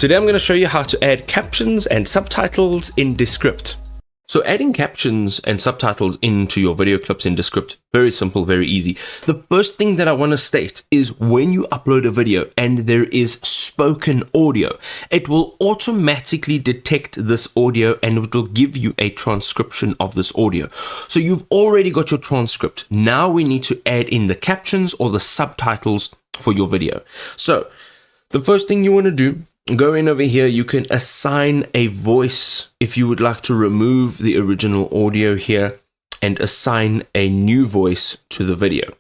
Today I'm going to show you how to add captions and subtitles in Descript. So adding captions and subtitles into your video clips in Descript, very simple, very easy. The first thing that I want to state is when you upload a video and there is spoken audio, it will automatically detect this audio and it will give you a transcription of this audio. So you've already got your transcript. Now we need to add in the captions or the subtitles for your video. So the first thing you want to do, go in over here, you can assign a voice if you would like to remove the original audio here and assign a new voice to the video.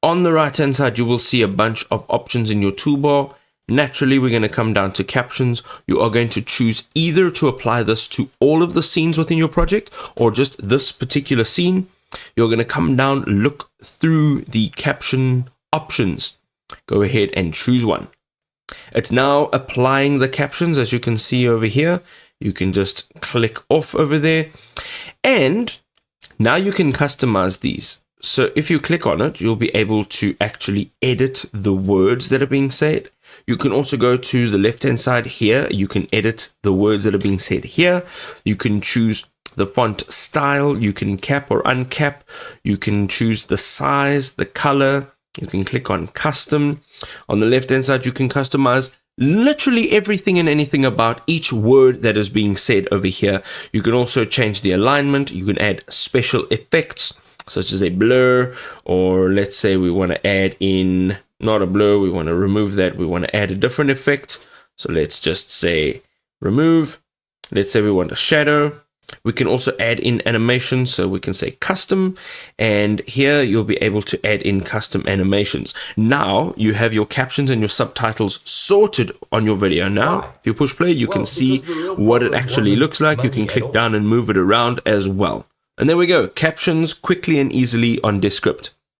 On the right hand side, you will see a bunch of options in your toolbar. Naturally, we're going to come down to captions. You are going to choose either to apply this to all of the scenes within your project or just this particular scene. You're going to come down, look through the caption options. Go ahead and choose one. It's now applying the captions, as you can see over here. You can just click off over there. And now you can customize these. So if you click on it, you'll be able to actually edit the words that are being said. You can also go to the left-hand side here. You can edit the words that are being said here. You can choose the font style. You can cap or uncap. You can choose the size, the color. You can click on custom. On the left hand side, you can customize literally everything and anything about each word that is being said over here. You can also change the alignment. You can add special effects such as a blur, or let's say we want to add in not a blur, we want to remove that, we want to add a different effect. So let's just say remove. Let's say we want a shadow. We can also add in animations, so we can say custom, and here you'll be able to add in custom animations. Now you have your captions and your subtitles sorted on your video. Now, if you push play, you can see what it actually looks like. You can click down and move it around as well. And there we go, captions quickly and easily on Descript.